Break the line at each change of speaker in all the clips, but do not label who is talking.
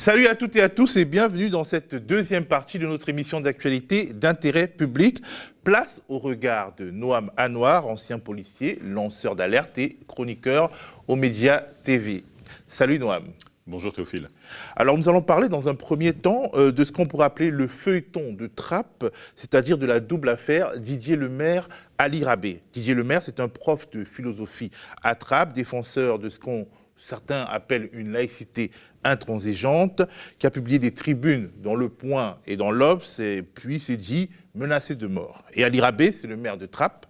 Salut à toutes et à tous et bienvenue dans cette deuxième partie de notre émission d'actualité d'intérêt public. Place au regard de Noam Anouar, ancien policier, lanceur d'alerte et chroniqueur aux médias TV. Salut Noam.
Bonjour Théophile.
Alors nous allons parler dans un premier temps de ce qu'on pourrait appeler le feuilleton de Trappes, c'est-à-dire de la double affaire Didier Lemaire-Ali Rabet. Didier Lemaire, c'est un prof de philosophie à Trappes, défenseur de ce qu'on certains appellent une laïcité intransigeante, qui a publié des tribunes dans Le Point et dans l'Obs, et puis s'est dit menacé de mort. Et Ali Rabet, c'est le maire de Trappes,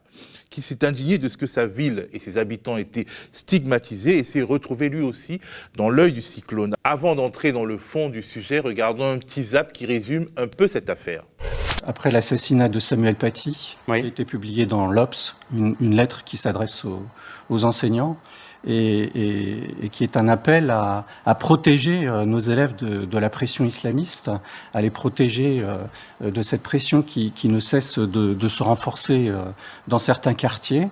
qui s'est indigné de ce que sa ville et ses habitants étaient stigmatisés et s'est retrouvé lui aussi dans l'œil du cyclone. Avant d'entrer dans le fond du sujet, regardons un petit zap qui résume un peu cette affaire.
Après l'assassinat de Samuel Paty,
oui,
qui a été publié dans l'Obs, une lettre qui s'adresse aux enseignants et qui est un appel à protéger nos élèves de la pression islamiste, à les protéger de cette pression qui ne cesse de se renforcer dans certains quartiers.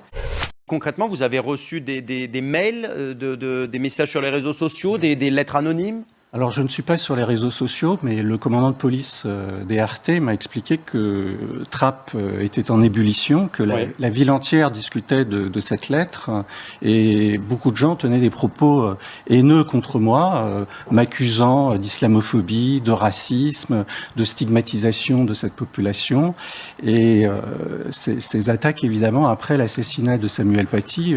Concrètement, vous avez reçu des mails, des messages sur les réseaux sociaux, des lettres anonymes ?
Alors, je ne suis pas sur les réseaux sociaux, mais le commandant de police des RT m'a expliqué que Trappes était en ébullition, que la ville entière discutait de cette lettre, et beaucoup de gens tenaient des propos haineux contre moi, m'accusant d'islamophobie, de racisme, de stigmatisation de cette population. Et ces attaques, évidemment, après l'assassinat de Samuel Paty,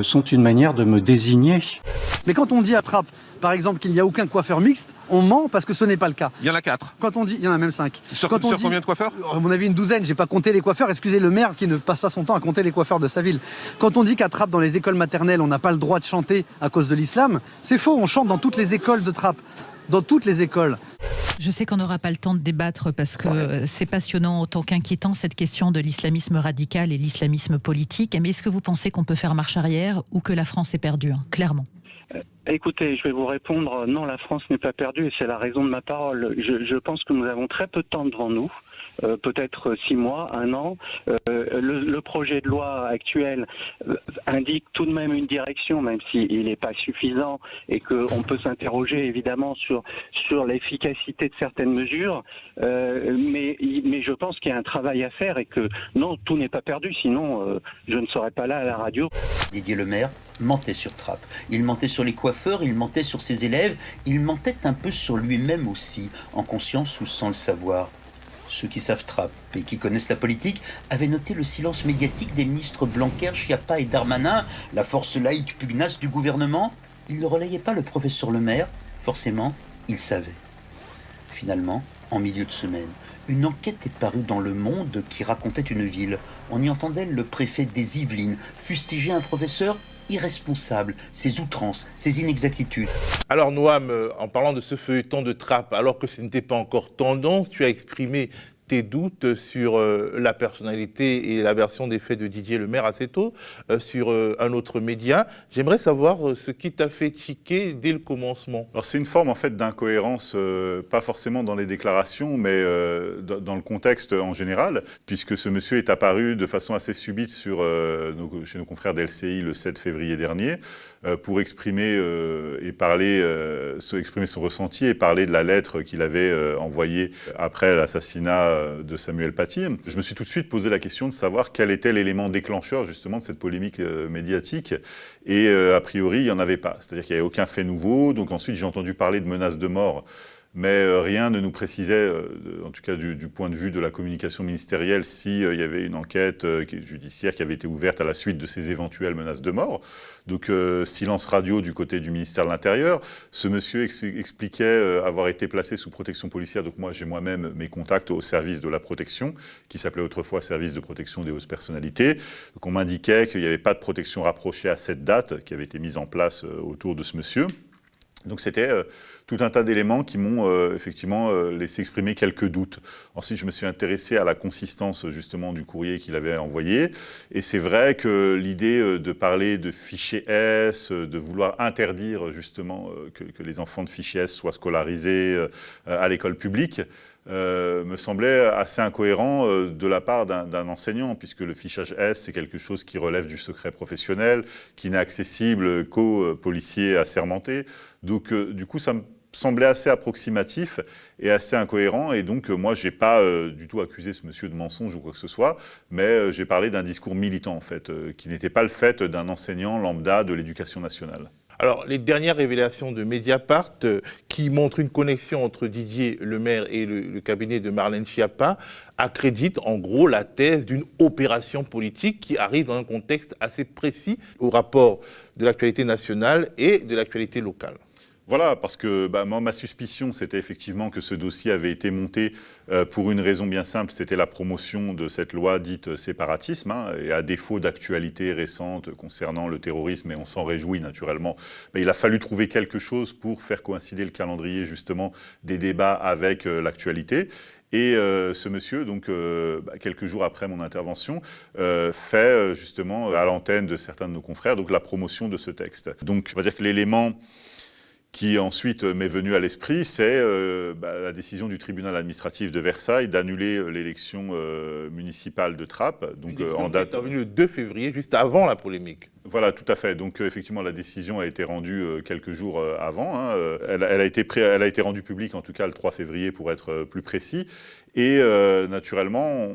sont une manière de me désigner.
Mais quand on dit à Trappes, par exemple, qu'il n'y a aucun coiffeur mixte, on ment parce que ce n'est pas le cas.
Il y en a 4.
Quand on dit, il y en a même 5.
Sur combien de coiffeurs ?
À mon avis, une douzaine. J'ai pas compté les coiffeurs. Excusez le maire qui ne passe pas son temps à compter les coiffeurs de sa ville. Quand on dit qu'à Trappes, dans les écoles maternelles, on n'a pas le droit de chanter à cause de l'islam, c'est faux. On chante dans toutes les écoles de Trappes. Dans toutes les écoles.
Je sais qu'on n'aura pas le temps de débattre parce que c'est passionnant autant qu'inquiétant cette question de l'islamisme radical et l'islamisme politique. Mais est-ce que vous pensez qu'on peut faire marche arrière ou que la France est perdue, clairement ?
Écoutez, je vais vous répondre, non, la France n'est pas perdue et c'est la raison de ma parole. Je pense que nous avons très peu de temps devant nous. Peut-être 6 mois, 1 an. Le projet de loi actuel indique tout de même une direction, même s'il n'est pas suffisant et qu'on peut s'interroger évidemment sur l'efficacité de certaines mesures. Mais je pense qu'il y a un travail à faire et que non, tout n'est pas perdu, sinon je ne serais pas là à la radio.
Didier Lemaire mentait sur Trappes. Il mentait sur les coiffeurs, il mentait sur ses élèves, il mentait un peu sur lui-même aussi, en conscience ou sans le savoir. Ceux qui savent Trappes et qui connaissent la politique avaient noté le silence médiatique des ministres Blanquer, Schiappa et Darmanin, la force laïque pugnace du gouvernement. Ils ne relayaient pas le professeur Lemaire, forcément, ils savaient. Finalement, en milieu de semaine, une enquête est parue dans Le Monde qui racontait une ville. On y entendait le préfet des Yvelines fustiger un professeur irresponsable, ses outrances, ses inexactitudes.
Alors Noam, en parlant de ce feuilleton de Trappes, alors que ce n'était pas encore tendance, tu as exprimé tes doutes sur la personnalité et la version des faits de Didier Lemaire assez tôt sur un autre média. J'aimerais savoir ce qui t'a fait tiquer dès le commencement.
Alors c'est une forme en fait d'incohérence, pas forcément dans les déclarations, mais dans le contexte en général, puisque ce monsieur est apparu de façon assez subite chez nos confrères d'LCI le 7 février dernier, pour exprimer exprimer son ressenti et parler de la lettre qu'il avait envoyée après l'assassinat de Samuel Paty. Je me suis tout de suite posé la question de savoir quel était l'élément déclencheur justement de cette polémique médiatique et a priori il n'y en avait pas, c'est-à-dire qu'il n'y avait aucun fait nouveau. Donc ensuite j'ai entendu parler de menaces de mort, mais rien ne nous précisait, en tout cas du point de vue de la communication ministérielle, s'il y avait une enquête judiciaire qui avait été ouverte à la suite de ces éventuelles menaces de mort. Donc silence radio du côté du ministère de l'Intérieur. Ce monsieur expliquait avoir été placé sous protection policière. Donc moi j'ai moi-même mes contacts au service de la protection, qui s'appelait autrefois service de protection des hautes personnalités. Donc on m'indiquait qu'il n'y avait pas de protection rapprochée à cette date qui avait été mise en place autour de ce monsieur. Donc c'était tout un tas d'éléments qui m'ont effectivement laissé exprimer quelques doutes. Ensuite, je me suis intéressé à la consistance justement du courrier qu'il avait envoyé. Et c'est vrai que l'idée de parler de fichier S, de vouloir interdire justement que les enfants de fichier S soient scolarisés à l'école publique, me semblait assez incohérent de la part d'un enseignant, puisque le fichage S, c'est quelque chose qui relève du secret professionnel, qui n'est accessible qu'aux policiers assermentés. Donc, du coup, ça me semblait assez approximatif et assez incohérent. Et donc, moi, je n'ai pas du tout accusé ce monsieur de mensonge ou quoi que ce soit, mais j'ai parlé d'un discours militant, en fait, qui n'était pas le fait d'un enseignant lambda de l'éducation nationale.
Alors, les dernières révélations de Mediapart qui montrent une connexion entre Didier Lemaire et le cabinet de Marlène Schiappa accréditent en gros la thèse d'une opération politique qui arrive dans un contexte assez précis au rapport de l'actualité nationale et de l'actualité locale.
Voilà, parce que moi, ma suspicion, c'était effectivement que ce dossier avait été monté pour une raison bien simple, c'était la promotion de cette loi dite séparatisme, et à défaut d'actualité récente concernant le terrorisme, et on s'en réjouit naturellement, il a fallu trouver quelque chose pour faire coïncider le calendrier justement des débats avec l'actualité. Et ce monsieur, donc quelques jours après mon intervention, fait justement à l'antenne de certains de nos confrères donc la promotion de ce texte. Donc on va dire que l'élément qui ensuite m'est venu à l'esprit, c'est la décision du tribunal administratif de Versailles d'annuler l'élection municipale de Trappes. Donc,
en date qui est intervenue le 2 février, juste avant la polémique.
Voilà, tout à fait. Donc effectivement, la décision a été rendue quelques jours avant. Elle a été rendue publique, en tout cas le 3 février, pour être plus précis. Et naturellement,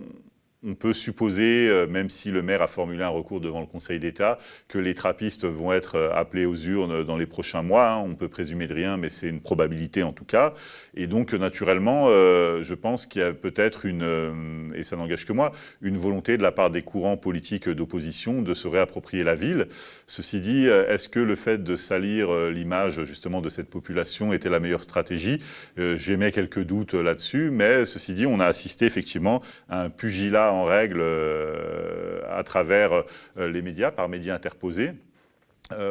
on peut supposer, même si le maire a formulé un recours devant le Conseil d'État, que les trappistes vont être appelés aux urnes dans les prochains mois. On peut présumer de rien, mais c'est une probabilité en tout cas. Et donc, naturellement, je pense qu'il y a peut-être et ça n'engage que moi, une volonté de la part des courants politiques d'opposition de se réapproprier la ville. Ceci dit, est-ce que le fait de salir l'image justement de cette population était la meilleure stratégie ? J'émets quelques doutes là-dessus, mais ceci dit, on a assisté effectivement à un pugilat en règle à travers les médias, par médias interposés,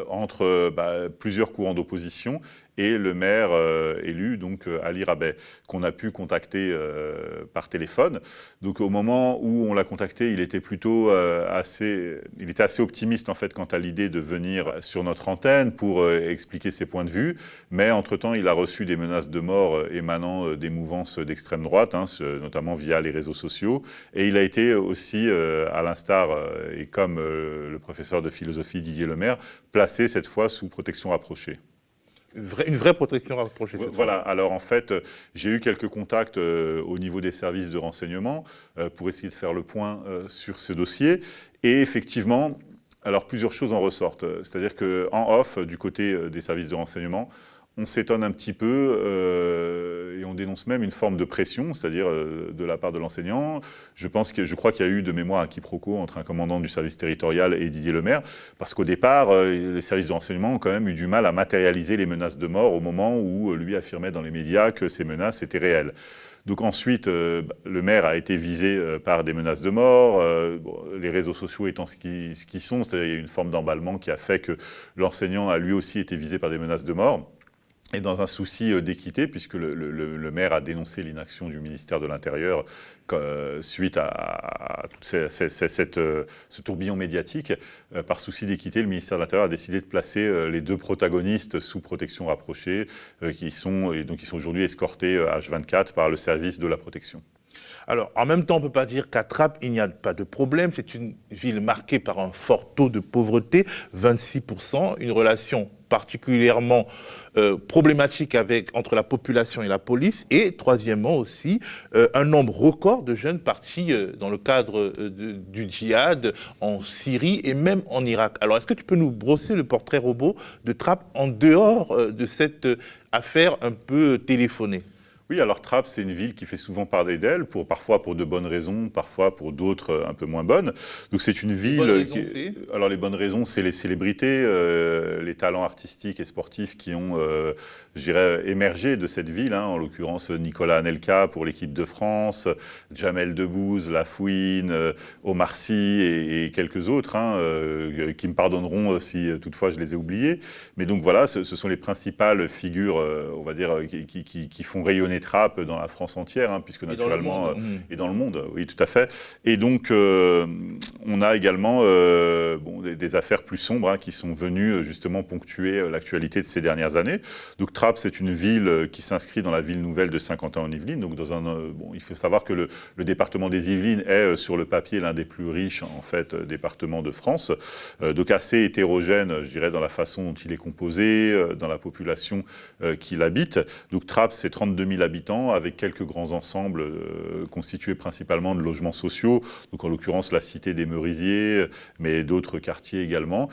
entre plusieurs courants d'opposition et le maire élu, donc Ali Rabet, qu'on a pu contacter par téléphone. Donc au moment où on l'a contacté, il était plutôt assez optimiste en fait quant à l'idée de venir sur notre antenne pour expliquer ses points de vue. Mais entre-temps, il a reçu des menaces de mort émanant des mouvances d'extrême droite, notamment via les réseaux sociaux. Et il a été aussi, à l'instar et comme le professeur de philosophie Didier Lemaire, placé cette fois sous protection rapprochée.
Une vraie protection rapprochée.
Voilà, alors en fait, j'ai eu quelques contacts au niveau des services de renseignement pour essayer de faire le point sur ce dossier. Et effectivement, alors plusieurs choses en ressortent. C'est-à-dire qu'en off, du côté des services de renseignement, on s'étonne un petit peu et on dénonce même une forme de pression, c'est-à-dire de la part de l'enseignant. Je crois qu'il y a eu de mémoire un quiproquo entre un commandant du service territorial et Didier Lemaire, parce qu'au départ, les services de renseignement ont quand même eu du mal à matérialiser les menaces de mort au moment où lui affirmait dans les médias que ces menaces étaient réelles. Donc ensuite, le maire a été visé par des menaces de mort, les réseaux sociaux étant ce qu'ils sont, c'est-à-dire qu'il y a eu une forme d'emballement qui a fait que l'enseignant a lui aussi été visé par des menaces de mort. Et dans un souci d'équité, puisque le maire a dénoncé l'inaction du ministère de l'Intérieur suite à tout ce tourbillon médiatique, par souci d'équité, le ministère de l'Intérieur a décidé de placer les deux protagonistes sous protection rapprochée, qui sont aujourd'hui escortés H24 par le service de la protection.
Alors, en même temps, on ne peut pas dire qu'à Trappes, il n'y a pas de problème. C'est une ville marquée par un fort taux de pauvreté, 26%, une relation particulièrement problématique entre la population et la police, et troisièmement aussi, un nombre record de jeunes partis dans le cadre du djihad en Syrie et même en Irak. Alors, est-ce que tu peux nous brosser le portrait robot de Trappes en dehors de cette affaire un peu téléphonée ?
Oui, alors Trappes, c'est une ville qui fait souvent parler d'elle, parfois pour de bonnes raisons, parfois pour d'autres un peu moins bonnes. Donc c'est une ville alors les bonnes raisons, c'est les célébrités, les talents artistiques et sportifs qui ont, je dirais, émergé de cette ville. En l'occurrence, Nicolas Anelka pour l'équipe de France, Jamel Debbouze, Lafouine, Omar Sy et quelques autres, qui me pardonneront si toutefois je les ai oubliés. Mais donc voilà, ce sont les principales figures, on va dire, qui font rayonner rayonner Trappes dans la France entière, hein, puisque naturellement, et dans le monde, oui, tout à fait. Et donc, on a également des affaires plus sombres qui sont venues justement ponctuer l'actualité de ces dernières années. Donc, Trappes, c'est une ville qui s'inscrit dans la ville nouvelle de Saint-Quentin-en-Yvelines. Donc, il faut savoir que le département des Yvelines est, sur le papier, l'un des plus riches, en fait, départements de France. Donc, assez hétérogène, je dirais, dans la façon dont il est composé, dans la population qui l'habite. Donc, Trappes, c'est 32 000 habitants, avec quelques grands ensembles constitués principalement de logements sociaux. Donc, en l'occurrence, la cité des Merisiers, mais d'autres quartiers également,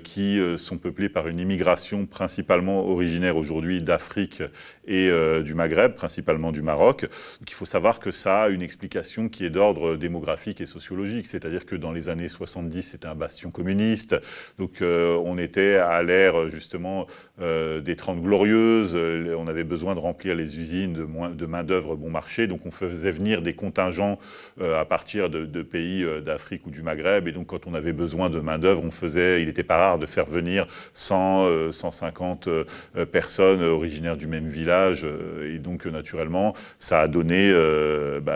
qui sont peuplés par une immigration principalement originaire aujourd'hui d'Afrique et du Maghreb, principalement du Maroc. Donc, il faut savoir que ça a une explication qui est d'ordre démographique et sociologique, c'est-à-dire que dans les années 70, c'était un bastion communiste, donc on était à l'ère justement des 30 Glorieuses, on avait besoin de remplir les usines de main-d'œuvre bon marché, donc on faisait venir des contingents à partir de pays d'Afrique ou du Maghreb, et donc quand on avait besoin de main-d'œuvre, il n'était pas rare de faire venir 100, 150 personnes originaires du même village, et donc naturellement, ça a donné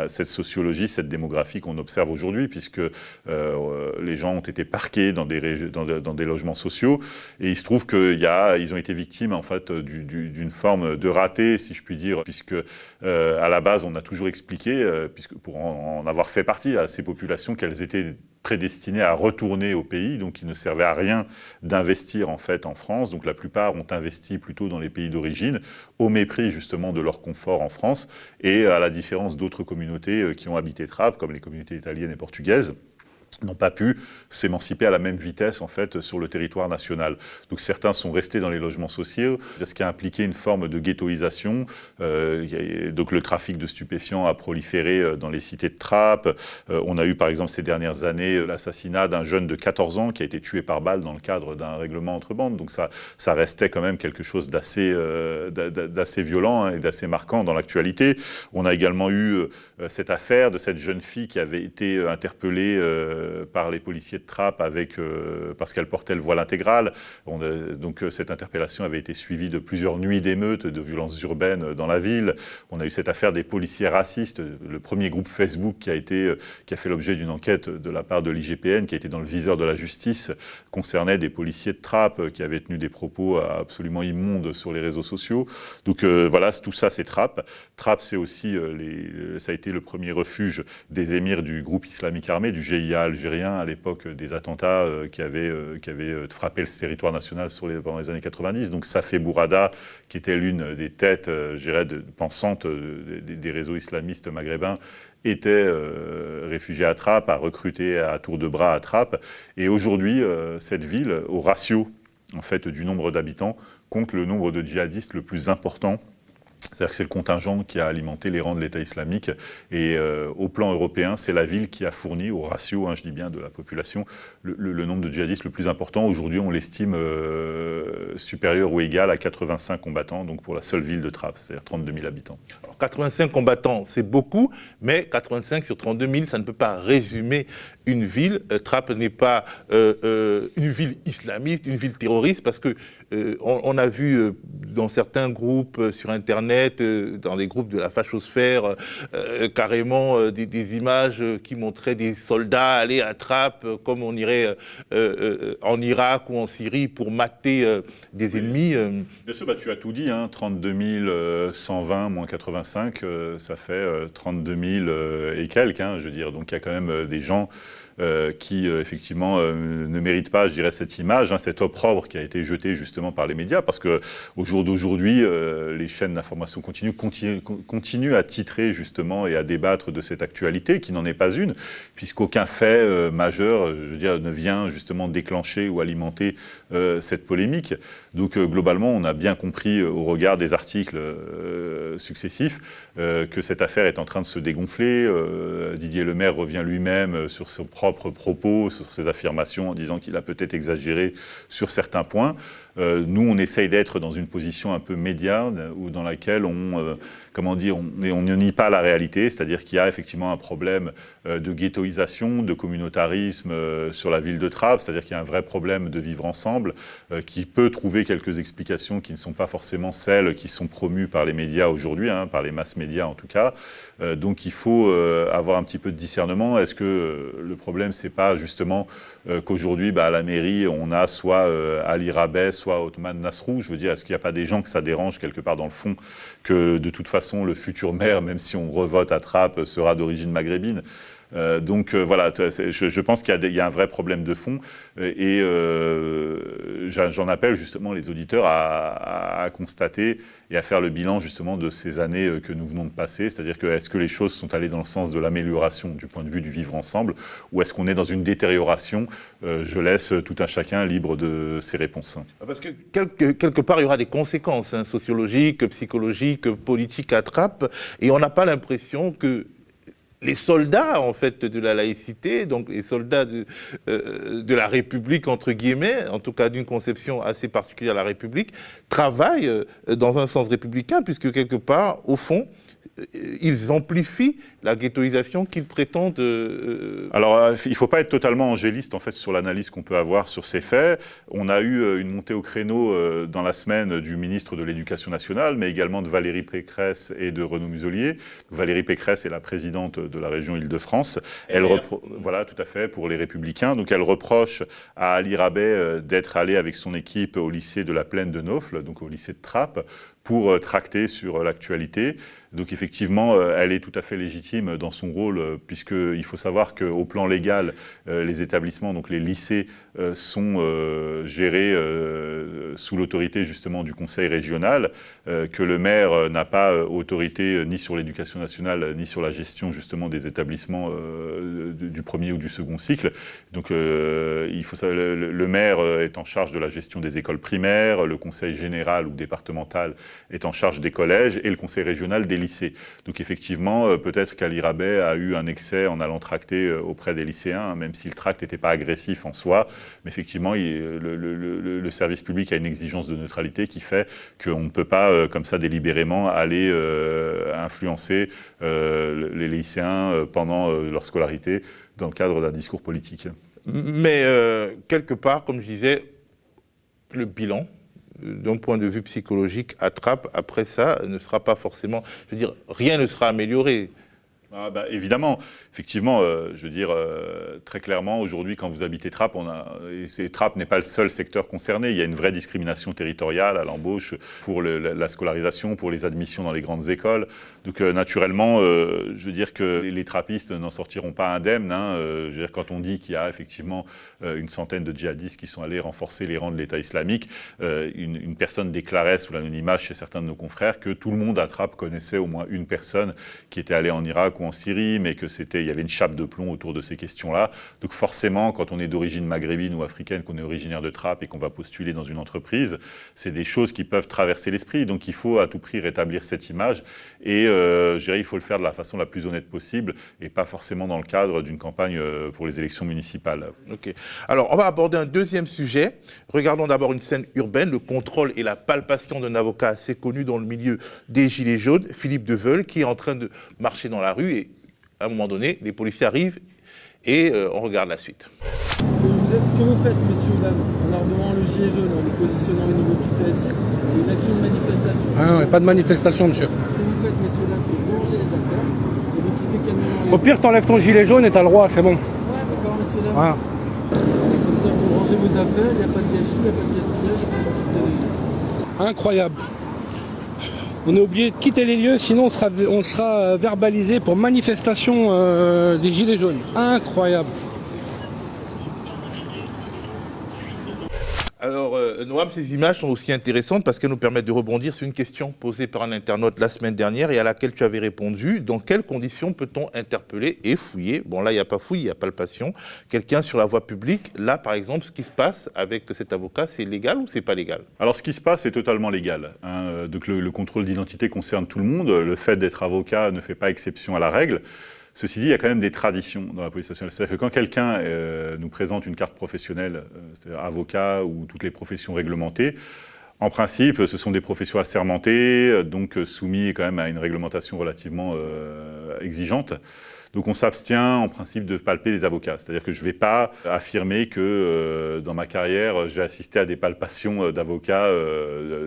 cette sociologie, cette démographie qu'on observe aujourd'hui, puisque les gens ont été parqués dans des logements sociaux, et il se trouve qu'ils ont été victimes en fait d'une forme de raté, si je puis dire, puisque à la base on a toujours expliqué, puisque pour en avoir fait partie à ces populations, qu'elles étaient prédestinés à retourner au pays, donc il ne servait à rien d'investir en fait en France. Donc la plupart ont investi plutôt dans les pays d'origine, au mépris justement de leur confort en France, et à la différence d'autres communautés qui ont habité Trappes, comme les communautés italiennes et portugaises, n'ont pas pu s'émanciper à la même vitesse en fait sur le territoire national. Donc certains sont restés dans les logements sociaux, ce qui a impliqué une forme de ghettoisation. Donc le trafic de stupéfiants a proliféré dans les cités de Trappes. On a eu par exemple ces dernières années l'assassinat d'un jeune de 14 ans qui a été tué par balle dans le cadre d'un règlement entre bandes. Donc ça restait quand même quelque chose d'assez violent et d'assez marquant dans l'actualité. On a également eu cette affaire de cette jeune fille qui avait été interpellée par les policiers de Trappes parce qu'elle portait le voile intégral. Donc cette interpellation avait été suivie de plusieurs nuits d'émeutes, de violences urbaines dans la ville. On a eu cette affaire des policiers racistes, le premier groupe Facebook qui a fait l'objet d'une enquête de la part de l'IGPN, qui a été dans le viseur de la justice, concernait des policiers de Trappes qui avaient tenu des propos absolument immondes sur les réseaux sociaux. Donc voilà, tout ça c'est Trappes. Trappes, c'est aussi, ça a été le premier refuge des émirs du groupe islamique armé, du GIA algérien, à l'époque des attentats qui avaient frappé le territoire national pendant les années 90. Donc Safé Bourada, qui était l'une des têtes, je dirais, pensantes des réseaux islamistes maghrébins, était réfugié à Trappes, a recruté à tour de bras à Trappes. Et aujourd'hui, cette ville, au ratio en fait, du nombre d'habitants, compte le nombre de djihadistes le plus important. C'est-à-dire que c'est le contingent qui a alimenté les rangs de l'État islamique. Et au plan européen, c'est la ville qui a fourni, au ratio, je dis bien, de la population, le nombre de djihadistes le plus important. Aujourd'hui, on l'estime supérieur ou égal à 85 combattants, donc pour la seule ville de Trappes, c'est-à-dire 32 000 habitants.
Alors, 85 combattants, c'est beaucoup, mais 85 sur 32 000, ça ne peut pas résumer une ville. Trappes n'est pas une ville islamiste, une ville terroriste, parce que on a vu dans certains groupes sur Internet, dans des groupes de la fachosphère, carrément des images qui montraient des soldats aller à Trappes comme on irait en Irak ou en Syrie pour mater des ennemis.
Bien sûr, tu as tout dit, 32 120 moins 85, ça fait 32 000 et quelques, je veux dire. Donc il y a quand même des gens qui effectivement ne méritent pas, je dirais, cette image, cet opprobre qui a été jeté justement par les médias, parce que au jour d'aujourd'hui, les chaînes d'information continuent à titrer justement et à débattre de cette actualité qui n'en est pas une, puisqu'aucun fait majeur, je veux dire, ne vient justement déclencher ou alimenter cette polémique. Donc globalement, on a bien compris au regard des articles successifs que cette affaire est en train de se dégonfler. Didier Lemaire revient lui-même sur son propre propres propos, sur ses affirmations, en disant qu'il a peut-être exagéré sur certains points. Nous, on essaye d'être dans une position un peu médiane, ou dans laquelle on ne nie pas la réalité, c'est-à-dire qu'il y a effectivement un problème de ghettoisation, de communautarisme sur la ville de Trappes, c'est-à-dire qu'il y a un vrai problème de vivre ensemble, qui peut trouver quelques explications qui ne sont pas forcément celles qui sont promues par les médias aujourd'hui, par les masses médias en tout cas. Donc il faut avoir un petit peu de discernement. Est-ce que le problème, c'est pas justement qu'aujourd'hui, à la mairie, on a soit Ali Rabeh, soit Othman Nasrou? Je veux dire, est-ce qu'il n'y a pas des gens que ça dérange quelque part dans le fond que de toute façon le futur maire, même si on revote à Trappes, sera d'origine maghrébine? Donc voilà, je pense qu'il y a un vrai problème de fond et j'en appelle justement les auditeurs à constater et à faire le bilan justement de ces années que nous venons de passer, c'est-à-dire que est-ce que les choses sont allées dans le sens de l'amélioration du point de vue du vivre ensemble, ou est-ce qu'on est dans une détérioration? Je laisse tout un chacun libre de ses réponses.
Parce que quelque part, il y aura des conséquences sociologiques, psychologiques, politiques à Trappes, et on n'a pas l'impression que les soldats, en fait, de la laïcité, donc les soldats de la République, entre guillemets, en tout cas d'une conception assez particulière de la République, travaillent dans un sens républicain, puisque quelque part, au fond, ils amplifient la ghettoisation qu'ils prétendent...
Alors, il ne faut pas être totalement angéliste, en fait, sur l'analyse qu'on peut avoir sur ces faits. On a eu une montée au créneau dans la semaine du ministre de l'Éducation nationale, mais également de Valérie Pécresse et de Renaud Muselier. Valérie Pécresse est la présidente de la région Île-de-France. Voilà, tout à fait, pour les Républicains. Donc, elle reproche à Ali Rabeh d'être allé avec son équipe au lycée de la Plaine de Naufle, donc au lycée de Trappes, pour tracter sur l'actualité. Donc effectivement, elle est tout à fait légitime dans son rôle, puisqu'il faut savoir qu'au plan légal, les établissements, donc les lycées, sont gérés sous l'autorité justement du conseil régional, que le maire n'a pas autorité ni sur l'éducation nationale, ni sur la gestion justement des établissements du premier ou du second cycle. Donc il faut savoir, le maire est en charge de la gestion des écoles primaires, le conseil général ou départemental est en charge des collèges et le conseil régional des lycées. Donc effectivement, peut-être qu'Ali Rabeh a eu un excès en allant tracter auprès des lycéens, même si le tract n'était pas agressif en soi. Mais effectivement, le service public a une exigence de neutralité qui fait qu'on ne peut pas, comme ça, délibérément, aller influencer les lycéens pendant leur scolarité dans le cadre d'un discours politique.
Mais quelque part, comme je disais, le bilan, d'un point de vue psychologique, à Trappes, après ça, ne sera pas forcément... Je veux dire, rien ne sera amélioré.
Évidemment, effectivement, je veux dire, très clairement, aujourd'hui, quand vous habitez Trappes, Trappes n'est pas le seul secteur concerné. Il y a une vraie discrimination territoriale à l'embauche pour la scolarisation, pour les admissions dans les grandes écoles. Donc, naturellement, je veux dire que les trappistes n'en sortiront pas indemnes. Je veux dire, quand on dit qu'il y a effectivement une centaine de djihadistes qui sont allés renforcer les rangs de l'État islamique, une personne déclarait sous l'anonymat chez certains de nos confrères que tout le monde à Trappes connaissait au moins une personne qui était allée en Irak ou en Syrie, mais il y avait une chape de plomb autour de ces questions-là. Donc forcément, quand on est d'origine maghrébine ou africaine, qu'on est originaire de Trappes et qu'on va postuler dans une entreprise, c'est des choses qui peuvent traverser l'esprit. Donc il faut à tout prix rétablir cette image et je dirais il faut le faire de la façon la plus honnête possible et pas forcément dans le cadre d'une campagne pour les élections municipales.
Ok. Alors on va aborder un deuxième sujet. Regardons d'abord une scène urbaine, le contrôle et la palpation d'un avocat assez connu dans le milieu des Gilets jaunes, Philippe Deveul, qui est en train de marcher dans la rue et à un moment donné, les policiers arrivent et on regarde la suite.
Ce que vous faites, messieurs, dames, en armement le gilet jaune, en vous positionnant au niveau du PSI, c'est une action de manifestation.
Ah non, pas de manifestation, monsieur.
Ce que vous faites, messieurs, dames, c'est prolonger les affaires et vous quittez calmement.
Au pire, t'enlèves ton gilet jaune et t'as le droit, c'est bon.
Ouais, d'accord, messieurs, dames.
Voilà.
Et comme ça, vous rangez vos affaires, il n'y a pas de gâchis, il n'y a pas de gaspillage, il n'y a pas de quitter les lieux.
Incroyable. On est obligé de quitter les lieux, sinon on sera verbalisé pour manifestation des Gilets jaunes. Incroyable.
Alors, Noam, ces images sont aussi intéressantes parce qu'elles nous permettent de rebondir sur une question posée par un internaute la semaine dernière et à laquelle tu avais répondu. Dans quelles conditions peut-on interpeller et fouiller, bon là il n'y a pas fouille, il y a palpation, quelqu'un sur la voie publique? Là, par exemple, ce qui se passe avec cet avocat, c'est légal ou c'est pas légal?
Alors ce qui se passe est totalement légal. Donc le contrôle d'identité concerne tout le monde. Le fait d'être avocat ne fait pas exception à la règle. Ceci dit, il y a quand même des traditions dans la police nationale. C'est-à-dire que quand quelqu'un nous présente une carte professionnelle, c'est-à-dire avocat ou toutes les professions réglementées, en principe, ce sont des professions assermentées, donc soumises quand même à une réglementation relativement exigeante. Donc on s'abstient en principe de palper des avocats. C'est-à-dire que je ne vais pas affirmer que dans ma carrière, j'ai assisté à des palpations d'avocats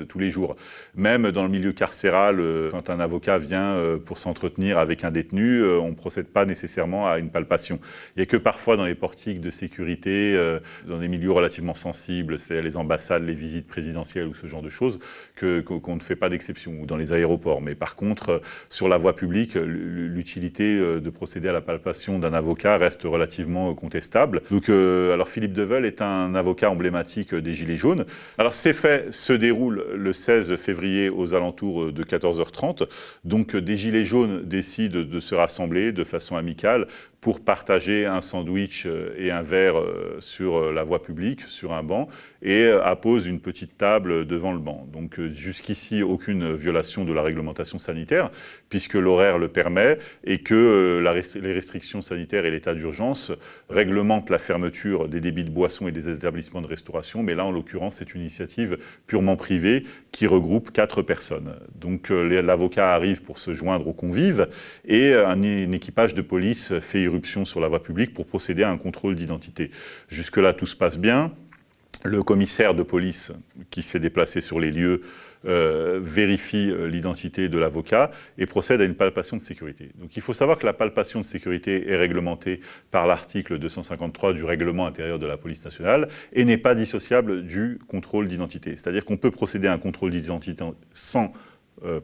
tous les jours. Même dans le milieu carcéral, quand un avocat vient pour s'entretenir avec un détenu, on ne procède pas nécessairement à une palpation. Il n'y a que parfois dans les portiques de sécurité, dans des milieux relativement sensibles, c'est-à-dire les ambassades, les visites présidentielles ou ce genre de choses, qu'on ne fait pas d'exception, ou dans les aéroports. Mais par contre, sur la voie publique, l'utilité de procéder à la palpation d'un avocat reste relativement contestable. Donc, alors Philippe Deveul est un avocat emblématique des Gilets jaunes. Alors ces faits se déroulent le 16 février aux alentours de 14h30. Donc des Gilets jaunes décident de se rassembler de façon amicale pour partager un sandwich et un verre sur la voie publique, sur un banc, et apposent une petite table devant le banc. Donc jusqu'ici, aucune violation de la réglementation sanitaire, puisque l'horaire le permet, et que les restrictions sanitaires et l'état d'urgence réglementent la fermeture des débits de boissons et des établissements de restauration, mais là, en l'occurrence, c'est une initiative purement privée qui regroupe 4 personnes. Donc l'avocat arrive pour se joindre aux convives, et un équipage de police fait irruption sur la voie publique pour procéder à un contrôle d'identité. Jusque-là, tout se passe bien. Le commissaire de police qui s'est déplacé sur les lieux vérifie l'identité de l'avocat et procède à une palpation de sécurité. Donc il faut savoir que la palpation de sécurité est réglementée par l'article 253 du règlement intérieur de la police nationale et n'est pas dissociable du contrôle d'identité. C'est-à-dire qu'on peut procéder à un contrôle d'identité sans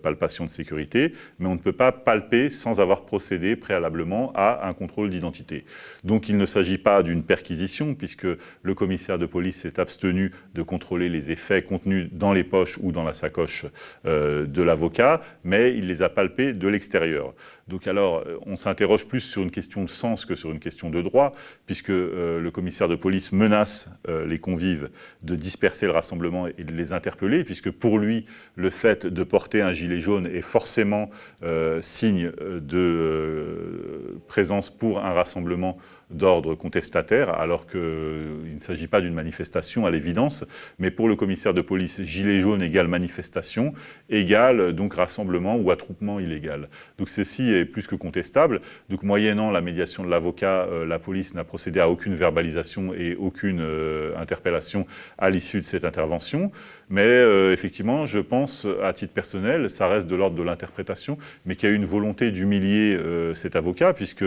palpation de sécurité, mais on ne peut pas palper sans avoir procédé préalablement à un contrôle d'identité. Donc il ne s'agit pas d'une perquisition, puisque le commissaire de police s'est abstenu de contrôler les effets contenus dans les poches ou dans la sacoche de l'avocat, mais il les a palpés de l'extérieur. Donc alors, on s'interroge plus sur une question de sens que sur une question de droit, puisque le commissaire de police menace les convives de disperser le rassemblement et de les interpeller, puisque pour lui, le fait de porter un gilet jaune est forcément signe de présence pour un rassemblement d'ordre contestataire, alors qu'il ne s'agit pas d'une manifestation à l'évidence, mais pour le commissaire de police, gilet jaune égale manifestation, égale donc rassemblement ou attroupement illégal. Donc ceci est plus que contestable. Donc moyennant la médiation de l'avocat, la police n'a procédé à aucune verbalisation et aucune interpellation à l'issue de cette intervention. Mais effectivement, je pense, à titre personnel, ça reste de l'ordre de l'interprétation, mais qu'il y a eu une volonté d'humilier cet avocat, puisque,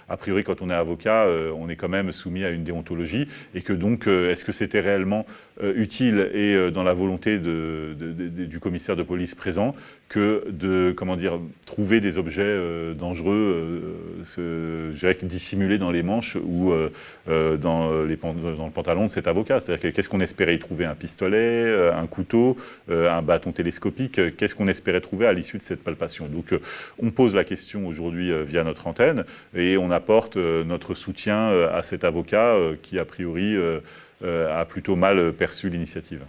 a priori, quand on est avocat, on est quand même soumis à une déontologie, et que donc, est-ce que c'était réellement utile et dans la volonté du commissaire de police présent que de, trouver des objets dangereux, je dirais, dissimulés dans les manches ou dans le pantalon de cet avocat. C'est-à-dire qu'est-ce qu'on espérait y trouver? Un pistolet, un couteau, un bâton télescopique? Qu'est-ce qu'on espérait trouver à l'issue de cette palpation? Donc on pose la question aujourd'hui via notre antenne et on apporte notre soutien à cet avocat qui, a priori, a plutôt mal perçu l'initiative.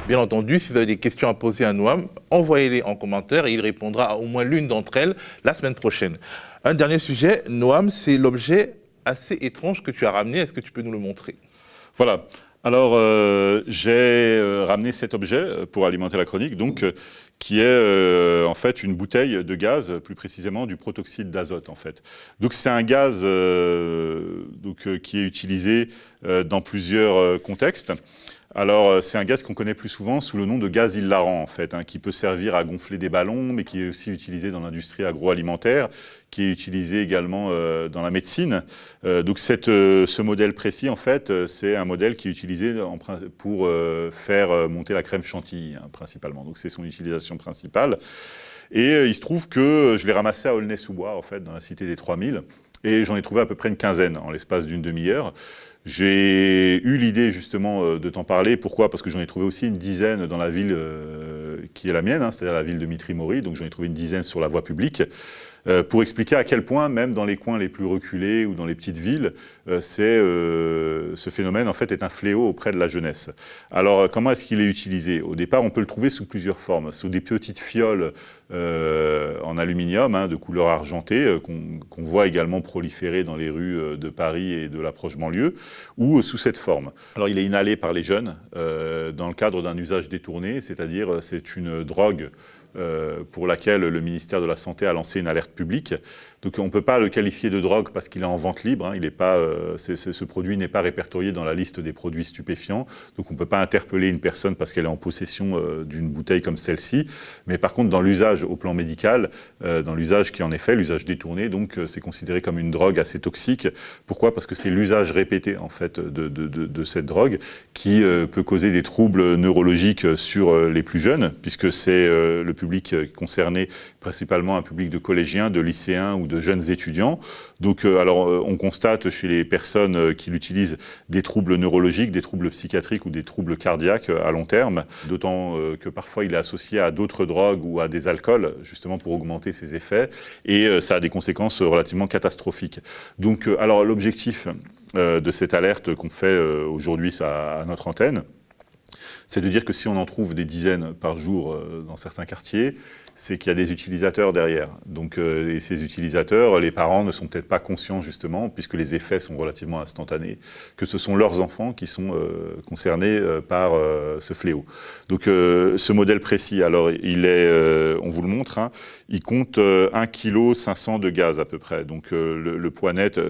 Bien entendu, si vous avez des questions à poser à Noam, envoyez-les en commentaire et il répondra à au moins l'une d'entre elles la semaine prochaine. Un dernier sujet, Noam, c'est l'objet assez étrange que tu as ramené. Est-ce que tu peux nous le montrer?
Voilà. Alors, j'ai ramené cet objet pour alimenter la chronique, donc, qui est en fait une bouteille de gaz, plus précisément du protoxyde d'azote, en fait. Donc, c'est un gaz qui est utilisé dans plusieurs contextes. Alors, c'est un gaz qu'on connaît plus souvent sous le nom de gaz hilarant, en fait, qui peut servir à gonfler des ballons, mais qui est aussi utilisé dans l'industrie agroalimentaire, qui est utilisé également dans la médecine. Donc, ce modèle précis, en fait, c'est un modèle qui est utilisé pour faire monter la crème chantilly, principalement. Donc, c'est son utilisation principale. Et il se trouve que je l'ai ramassé à Aulnay-sous-Bois, en fait, dans la cité des 3000, et j'en ai trouvé à peu près une quinzaine en l'espace d'une demi-heure. J'ai eu l'idée justement de t'en parler. Pourquoi? Parce que j'en ai trouvé aussi une dizaine dans la ville qui est la mienne, c'est-à-dire la ville de Mitry-Mory. Donc j'en ai trouvé une dizaine sur la voie publique. pour expliquer à quel point, même dans les coins les plus reculés ou dans les petites villes, ce phénomène en fait est un fléau auprès de la jeunesse. Alors comment est-ce qu'il est utilisé? Au départ, on peut le trouver sous plusieurs formes. Sous des petites fioles en aluminium de couleur argentée qu'on voit également proliférer dans les rues de Paris et de la proche banlieue, ou sous cette forme. Alors il est inhalé par les jeunes dans le cadre d'un usage détourné, c'est-à-dire c'est une drogue pour laquelle le ministère de la Santé a lancé une alerte publique. Donc on ne peut pas le qualifier de drogue parce qu'il est en vente libre. Il est pas, ce produit n'est pas répertorié dans la liste des produits stupéfiants. Donc on ne peut pas interpeller une personne parce qu'elle est en possession d'une bouteille comme celle-ci. Mais par contre, dans l'usage au plan médical, dans l'usage qui en est fait, l'usage détourné, donc c'est considéré comme une drogue assez toxique. Pourquoi? Parce que c'est l'usage répété en fait de cette drogue qui peut causer des troubles neurologiques sur les plus jeunes, puisque c'est le public concerné, principalement un public de collégiens, de lycéens ou de jeunes étudiants. Donc, alors, on constate chez les personnes qui l'utilisent des troubles neurologiques, des troubles psychiatriques ou des troubles cardiaques à long terme, d'autant que parfois il est associé à d'autres drogues ou à des alcools, justement pour augmenter ses effets, et ça a des conséquences relativement catastrophiques. Donc, alors, l'objectif de cette alerte qu'on fait aujourd'hui à notre antenne, c'est de dire que si on en trouve des dizaines par jour dans certains quartiers, c'est qu'il y a des utilisateurs derrière. Donc, et ces utilisateurs, les parents ne sont peut-être pas conscients justement, puisque les effets sont relativement instantanés, que ce sont leurs enfants qui sont concernés par ce fléau. Donc, ce modèle précis, alors il est, on vous le montre, il compte 1,5 kg de gaz à peu près. Donc, le poids net,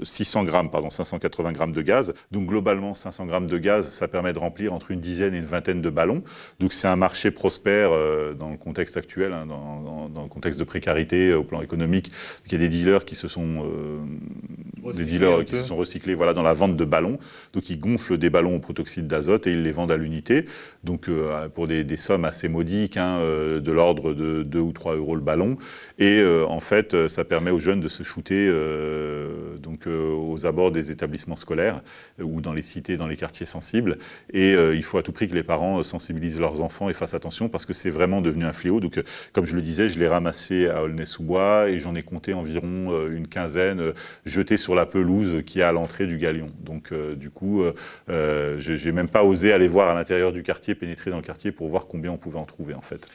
580 grammes de gaz. Donc, globalement, 500 grammes de gaz, ça permet de remplir entre une dizaine et une vingtaine de ballons. Donc, c'est un marché prospère dans le contexte actuel, dans le contexte de précarité au plan économique. Il y a des dealers qui se sont recyclés voilà, dans la vente de ballons. Donc ils gonflent des ballons au protoxyde d'azote et ils les vendent à l'unité. Donc pour des sommes assez modiques, de l'ordre de 2 ou 3 euros le ballon. Et en fait, ça permet aux jeunes de se shooter aux abords des établissements scolaires ou dans les cités, dans les quartiers sensibles. Et il faut à tout prix que les parents sensibilisent leurs enfants et fassent attention parce que c'est vraiment devenu un fléau. Donc, comme je le disais, je l'ai ramassé à Aulnay-sous-Bois et j'en ai compté environ une quinzaine jetés sur la pelouse qui est à l'entrée du Galion. Donc, du coup, j'ai même pas osé aller voir à l'intérieur du quartier, pénétrer dans le quartier pour voir combien on pouvait en trouver, en fait.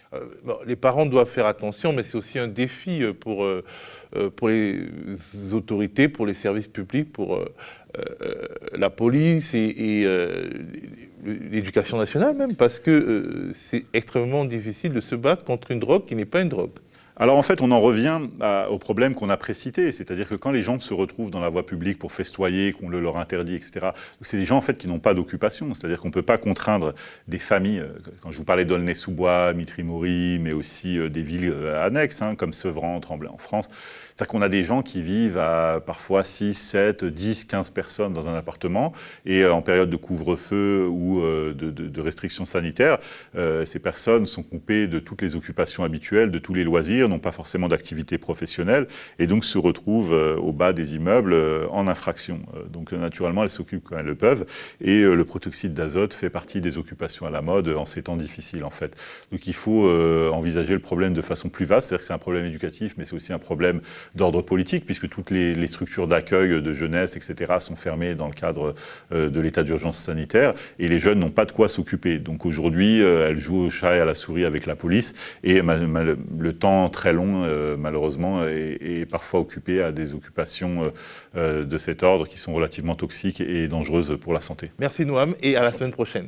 Les parents doivent faire attention, mais c'est aussi un défi pour les autorités, pour les services publics, pour la police et l'éducation nationale même, parce que c'est extrêmement difficile de se battre contre une drogue qui n'est pas une drogue.
Alors en fait, on en revient au problème qu'on a précité, c'est-à-dire que quand les gens se retrouvent dans la voie publique pour festoyer, qu'on le leur interdit, etc., c'est des gens en fait qui n'ont pas d'occupation, c'est-à-dire qu'on ne peut pas contraindre des familles, quand je vous parlais d'Aulnay-sous-Bois, Mitry-Mory, mais aussi des villes annexes, comme Sevran, Tremblay en France, c'est-à-dire qu'on a des gens qui vivent à parfois 6, 7, 10, 15 personnes dans un appartement, et en période de couvre-feu ou de restrictions sanitaires, ces personnes sont coupées de toutes les occupations habituelles, de tous les loisirs, n'ont pas forcément d'activité professionnelle, et donc se retrouvent au bas des immeubles en infraction. Donc naturellement, elles s'occupent quand elles le peuvent, et le protoxyde d'azote fait partie des occupations à la mode en ces temps difficiles, en fait. Donc il faut envisager le problème de façon plus vaste, c'est-à-dire que c'est un problème éducatif, mais c'est aussi un problème d'ordre politique, puisque toutes les structures d'accueil de jeunesse, etc., sont fermées dans le cadre de l'état d'urgence sanitaire, et les jeunes n'ont pas de quoi s'occuper. Donc aujourd'hui, elles jouent au chat et à la souris avec la police, et le temps très long, malheureusement, est parfois occupé à des occupations de cet ordre qui sont relativement toxiques et dangereuses pour la santé.
Merci Noam, et à la semaine prochaine.